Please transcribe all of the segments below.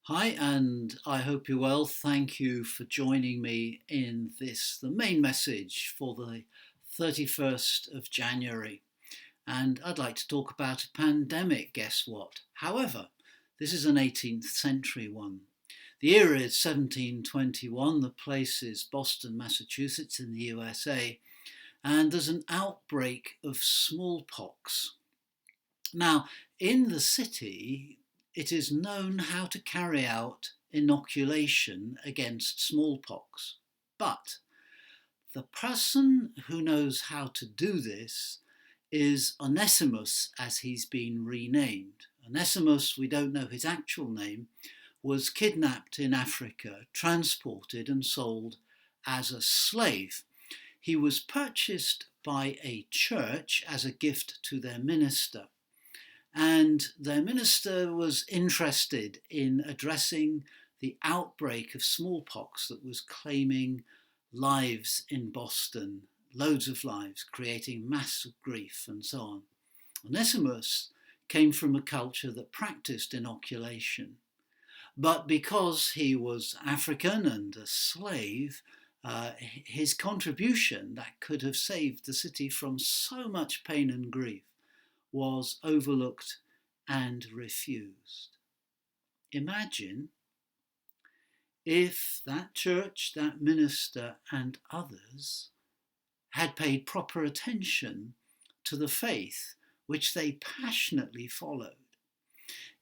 Hi, and I hope you're well. Thank you for joining me in the main message for the 31st of January. And I'd like to talk about a pandemic, guess what? However, this is an 18th century one. The year is 1721, the place is Boston, Massachusetts in the USA, and there's an outbreak of smallpox. Now, in the city, it is known how to carry out inoculation against smallpox. But the person who knows how to do this is Onesimus, as he's been renamed. Onesimus, we don't know his actual name, was kidnapped in Africa, transported and sold as a slave. He was purchased by a church as a gift to their minister. And their minister was interested in addressing the outbreak of smallpox that was claiming lives in Boston, loads of lives, creating massive grief and so on. Onesimus came from a culture that practiced inoculation. But because he was African and a slave, his contribution that could have saved the city from so much pain and grief was overlooked and refused. Imagine if that church, that minister, and others had paid proper attention to the faith which they passionately followed.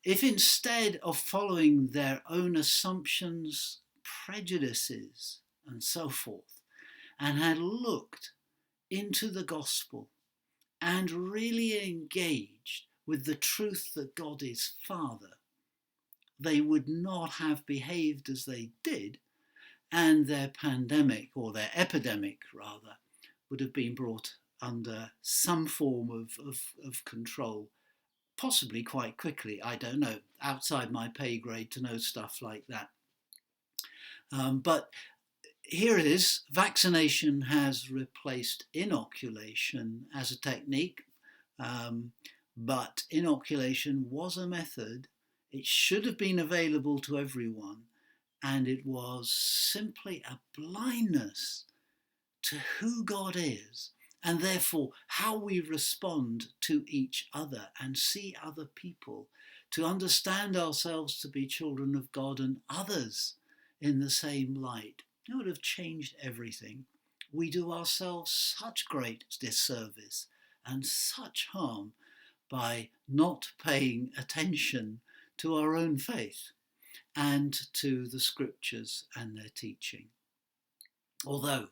If instead of following their own assumptions, prejudices, and so forth, and had looked into the gospel and really engaged with the truth that God is Father, they would not have behaved as they did, and their pandemic, or their epidemic rather, would have been brought under some form of control, possibly quite quickly. I don't know, outside my pay grade to know stuff like that. But here it is, vaccination has replaced inoculation as a technique, but inoculation was a method. It should have been available to everyone, and it was simply a blindness to who God is, and therefore how we respond to each other and see other people, to understand ourselves to be children of God and others in the same light. It would have changed everything. We do ourselves such great disservice and such harm by not paying attention to our own faith and to the scriptures and their teaching. Although,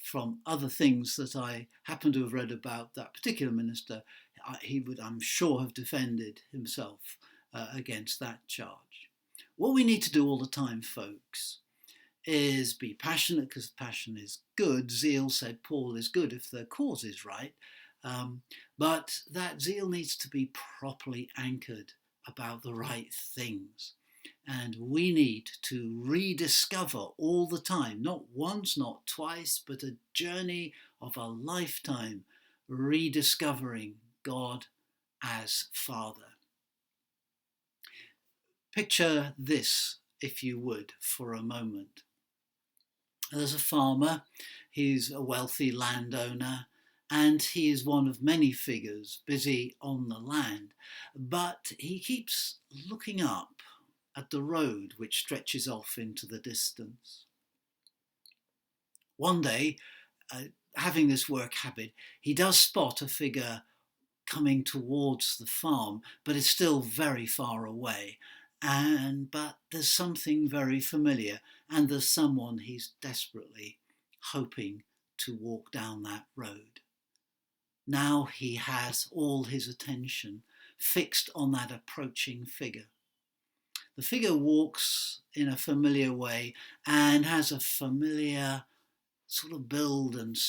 from other things that I happen to have read about that particular minister, he would, I'm sure, have defended himself against that charge. What we need to do all the time, folks, is be passionate, because passion is good. Zeal, said Paul, is good if the cause is right. But that zeal needs to be properly anchored about the right things. And we need to rediscover all the time, not once, not twice, but a journey of a lifetime, rediscovering God as Father. Picture this, if you would, for a moment. There's a farmer, he's a wealthy landowner, and he is one of many figures busy on the land, but he keeps looking up at the road which stretches off into the distance. One day, having this work habit, he does spot a figure coming towards the farm, but it's still very far away. But there's something very familiar, and there's someone he's desperately hoping to walk down that road. Now he has all his attention fixed on that approaching figure. The figure walks in a familiar way and has a familiar sort of build and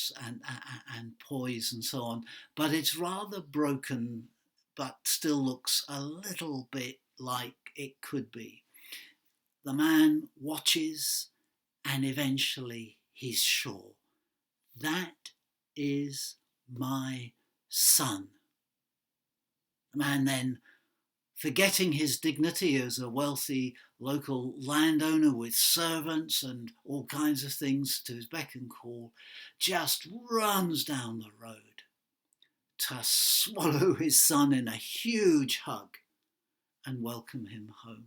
poise and so on, but it's rather broken, but still looks a little bit like it could be. The man watches, and eventually he's sure, that is my son. The man then forgetting his dignity as a wealthy local landowner with servants and all kinds of things to his beck and call, just runs down the road to swallow his son in a huge hug and welcome him home.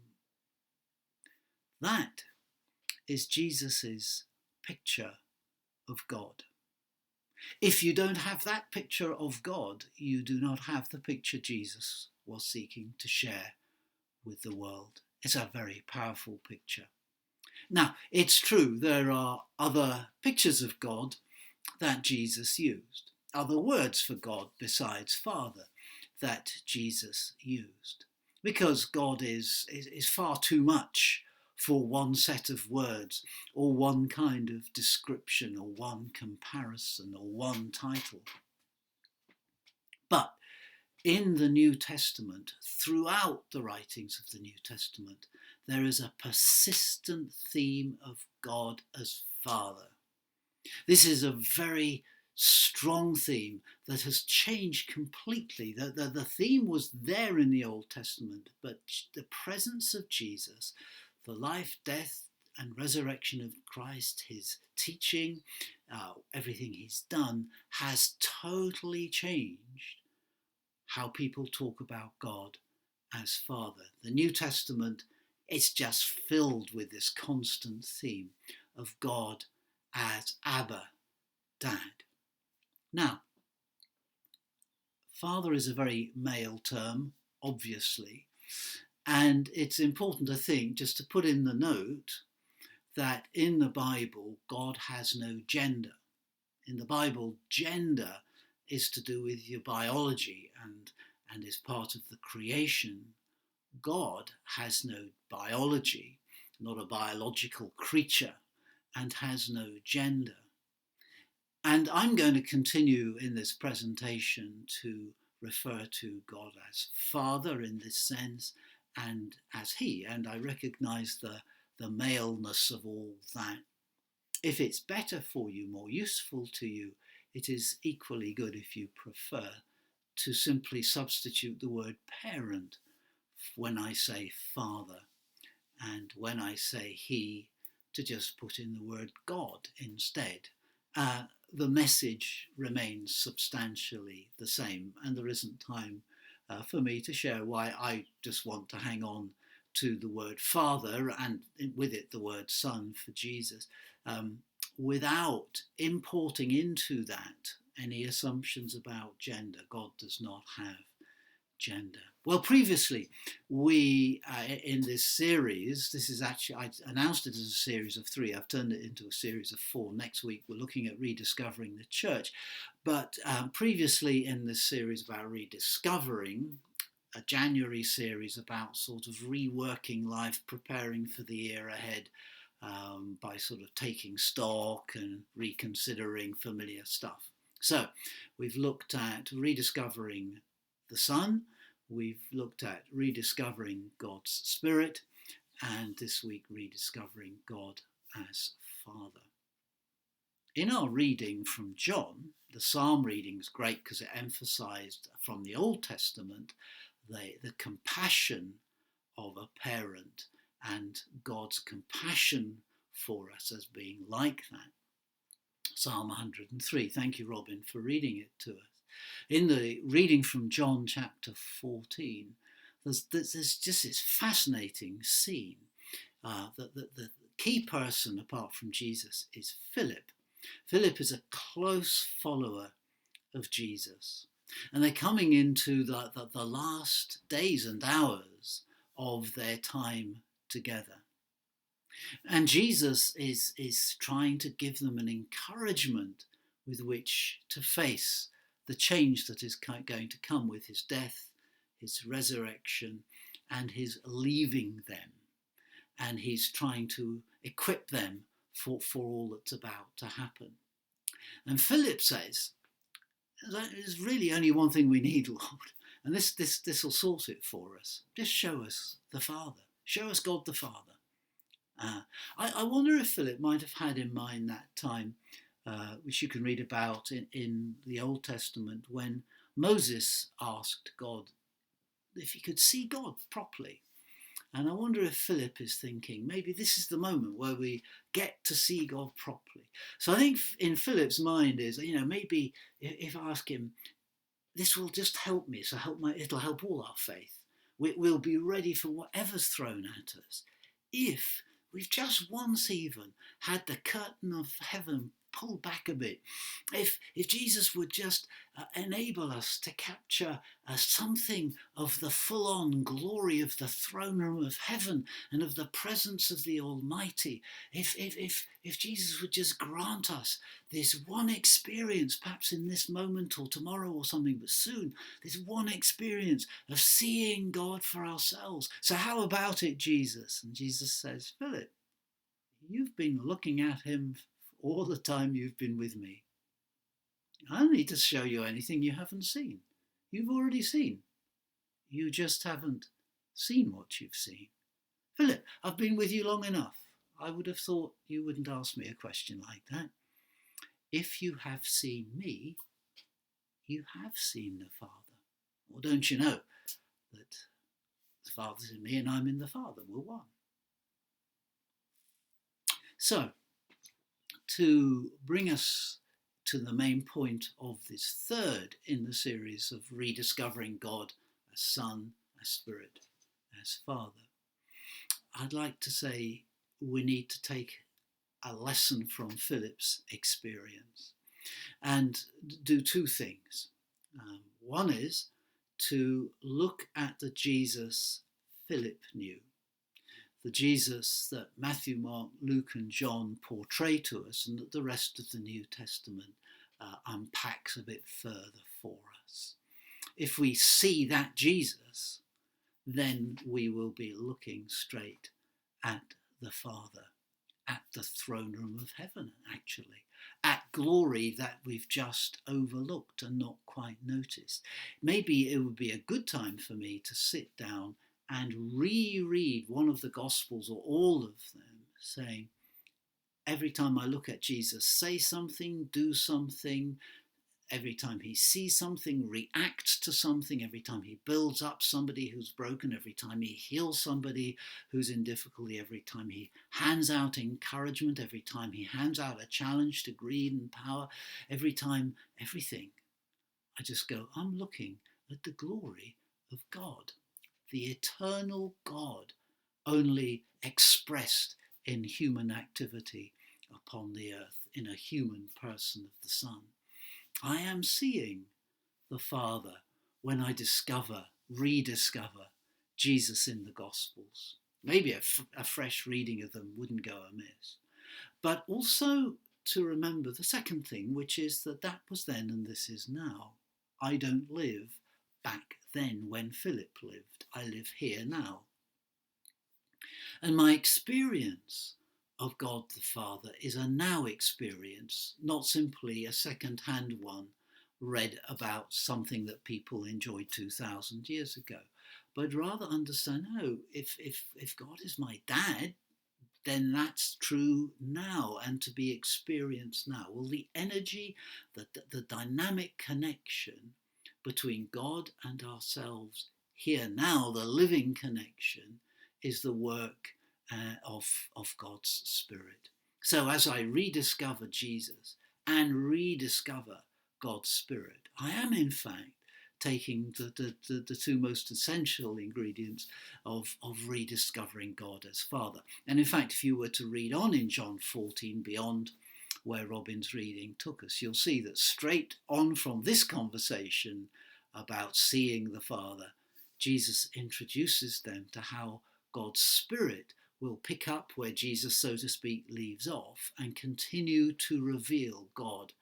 That is Jesus's picture of God. If you don't have that picture of God, you do not have the picture Jesus was seeking to share with the world. It's a very powerful picture. Now, it's true there are other pictures of God that Jesus used, other words for God besides Father that Jesus used, because God is far too much for one set of words or one kind of description or one comparison or one title. But in the New Testament, throughout the writings of the New Testament, there is a persistent theme of God as Father. This is a very strong theme that has changed completely. The theme was there in the Old Testament, but the presence of Jesus, the life, death, and resurrection of Christ, his teaching, everything he's done, has totally changed how people talk about God as Father. The New Testament, it's just filled with this constant theme of God as Abba, Dad. Now, Father is a very male term, obviously, and it's important, I think, just to put in the note that in the Bible, God has no gender. In the Bible, gender is to do with your biology and is part of the creation. God has no biology, not a biological creature, and has no gender. And I'm going to continue in this presentation to refer to God as Father in this sense and as He, and I recognise the maleness of all that. If it's better for you, more useful to you, it is equally good if you prefer to simply substitute the word parent when I say father, and when I say he, to just put in the word God instead. The message remains substantially the same, and there isn't time for me to share why I just want to hang on to the word Father and with it the word Son for Jesus, without importing into that any assumptions about gender. God does not have gender. Well, previously we in this series, this is actually, I announced it as a series of 3, I've turned it into a series of 4. Next week we're looking at rediscovering the church, but previously in this series about rediscovering, a January series about sort of reworking life, preparing for the year ahead, by sort of taking stock and reconsidering familiar stuff. So we've looked at rediscovering the Son, we've looked at rediscovering God's Spirit, and this week rediscovering God as Father. In our reading from John, the psalm reading is great because it emphasised from the Old Testament the compassion of a parent and God's compassion for us as being like that. Psalm 103. Thank you, Robin, for reading it to us. In the reading from John chapter 14, there's just this fascinating scene. The key person apart from Jesus is Philip. Philip is a close follower of Jesus. And they're coming into the last days and hours of their time together. And Jesus is trying to give them an encouragement with which to face the change that is going to come with his death, his resurrection, and his leaving them. And he's trying to equip them for all that's about to happen. And Philip says, there's really only one thing we need, Lord, and this will sort it for us. Just show us the Father. Show us God the Father. I wonder if Philip might have had in mind that time, which you can read about in the Old Testament, when Moses asked God, if he could see God properly. And I wonder if Philip is thinking, maybe this is the moment where we get to see God properly. So I think in Philip's mind is, maybe if I ask him, this will just help me, so it'll help all our faith. We'll be ready for whatever's thrown at us if we've just once even had the curtain of heaven pulled back a bit. If Jesus would just enable us to capture something of the full-on glory of the throne room of heaven and of the presence of the Almighty, if Jesus would just grant us this one experience, perhaps in this moment or tomorrow or something, but soon, this one experience of seeing God for ourselves. So how about it, Jesus? And Jesus says, Philip, you've been looking at him all the time you've been with me. I don't need to show you anything you haven't seen. You've already seen. You just haven't seen what you've seen. Philip, I've been with you long enough. I would have thought you wouldn't ask me a question like that. If you have seen me, you have seen the Father. Or don't you know that the Father's in me and I'm in the Father? We're one. So, to bring us to the main point of this third in the series of rediscovering God as Son, as Spirit, as Father, I'd like to say we need to take a lesson from Philip's experience and do two things. One is to look at the Jesus Philip knew, the Jesus that Matthew, Mark, Luke and John portray to us and that the rest of the New Testament unpacks a bit further for us. If we see that Jesus, then we will be looking straight at the Father, at the throne room of heaven, actually, at glory that we've just overlooked and not quite noticed. Maybe it would be a good time for me to sit down and reread one of the Gospels or all of them, saying, every time I look at Jesus, say something, do something. Every time he sees something, reacts to something. Every time he builds up somebody who's broken. Every time he heals somebody who's in difficulty. Every time he hands out encouragement. Every time he hands out a challenge to greed and power. Every time, everything. I just go, I'm looking at the glory of God. The eternal God, only expressed in human activity upon the earth, in a human person of the Son. I am seeing the Father when I rediscover Jesus in the Gospels. Maybe a fresh reading of them wouldn't go amiss. But also to remember the second thing, which is that was then and this is now. I don't live back then when Philip lived. I live here now. And my experience of God the Father is a now experience, not simply a second-hand one read about something that people enjoyed 2,000 years ago, but rather understand, if God is my dad, then that's true now and to be experienced now. Well, the energy, the dynamic connection between God and ourselves here now, the living connection, is the work of God's Spirit. So as I rediscover Jesus and rediscover God's Spirit, I am in fact taking the two most essential ingredients of rediscovering God as Father. And in fact, if you were to read on in John 14 beyond where Robin's reading took us, you'll see that straight on from this conversation about seeing the Father, Jesus introduces them to how God's Spirit will pick up where Jesus, so to speak, leaves off and continue to reveal God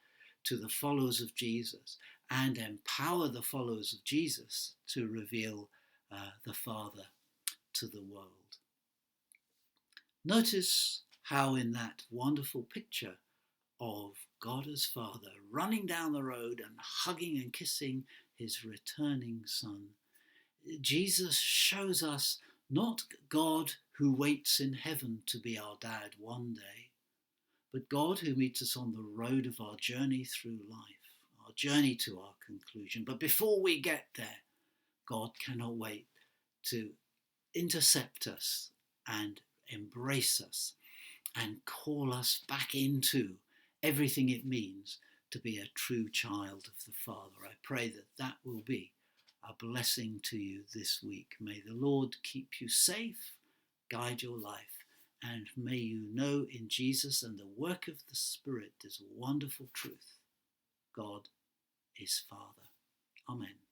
to the followers of Jesus and empower the followers of Jesus to reveal the Father to the world. Notice how in that wonderful picture of God as Father running down the road and hugging and kissing his returning Son, Jesus shows us not God who waits in heaven to be our dad one day, but God who meets us on the road of our journey through life, our journey to our conclusion. But before we get there, God cannot wait to intercept us and embrace us and call us back into everything it means to be a true child of the Father. I pray that that will be a blessing to you this week. May the Lord keep you safe, guide your life, and may you know in Jesus and the work of the Spirit this wonderful truth: God is Father. Amen.